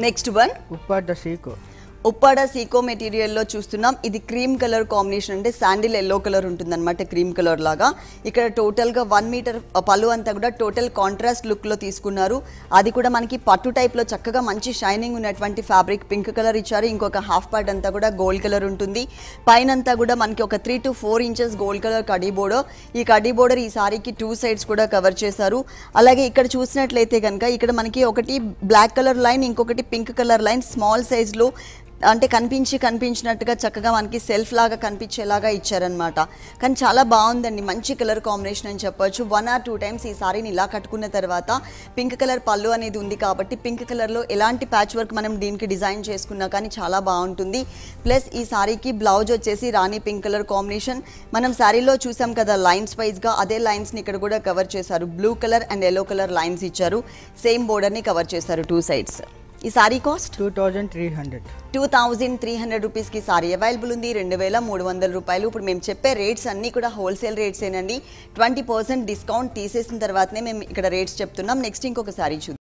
Next one Uppada Seeko material లో చూస్తున్నాం. ఇది క్రీమ్ కలర్ కాంబినేషన్, అంటే శాండిల్ ఎల్లో కలర్ ఉంటుంది అనమాట, క్రీమ్ కలర్ లాగా. ఇక్కడ టోటల్ గా 1 మీటర్ పళ్ళు అంతా కూడా టోటల్ కాంట్రాస్ట్ లుక్ లో తీసుకున్నారు. అది కూడా మనకి పట్టు టైప్ లో చక్కగా మంచి షైనింగ్ ఉన్నటువంటి ఫ్యాబ్రిక్ పింక్ కలర్ ఇచ్చారు. ఇంకొక హాఫ్ పార్ట్ అంతా కూడా గోల్డ్ కలర్ ఉంటుంది. పైన అంతా కూడా మనకి ఒక 3 to 4 inches gold colour khadi border. ఈ కడీ బోర్డర్ ఈ సారీకి 2 సైడ్స్ కూడా కవర్ చేశారు. అలాగే ఇక్కడ చూసినట్లయితే కనుక ఇక్కడ మనకి ఒకటి బ్లాక్ కలర్ లైన్, ఇంకొకటి pink colour line small size లో, అంటే కనిపించినట్టుగా చక్కగా మనకి సెల్ఫ్ లాగా కనిపించేలాగా ఇచ్చారనమాట. కానీ చాలా బాగుందండి, మంచి కలర్ కాంబినేషన్ అని చెప్పొచ్చు. 1 or 2 టైమ్స్ ఈ సారీని ఇలా కట్టుకున్న తర్వాత పింక్ కలర్ పళ్ళు అనేది ఉంది కాబట్టి పింక్ కలర్లో ఎలాంటి ప్యాచ్ వర్క్ మనం దీనికి డిజైన్ చేసుకున్నా కానీ చాలా బాగుంటుంది. ప్లస్ ఈ సారీకి బ్లౌజ్ వచ్చేసి రాణి పింక్ కలర్ కాంబినేషన్. మనం సారీలో చూసాం కదా లైన్స్ వైజ్గా, అదే లైన్స్ని ఇక్కడ కూడా కవర్ చేశారు. Blue colour and yellow colour lines ఇచ్చారు. సేమ్ బోర్డర్ని కవర్ చేశారు 2 సైడ్స్. ఈ సారీ కాస్ట్ 2300 రూపీస్కి సారీ అవైలబుల్ ఉంది. 2300 రూపాయలు. ఇప్పుడు మేము చెప్పే రేట్స్ అన్నీ కూడా హోల్సేల్ రేట్సేనండి. 20% డిస్కౌంట్ తీసేసిన తర్వాతనే మేము ఇక్కడ రేట్స్ చెప్తున్నాం. నెక్స్ట్ ఇంకొక సారీ చూద్దాం.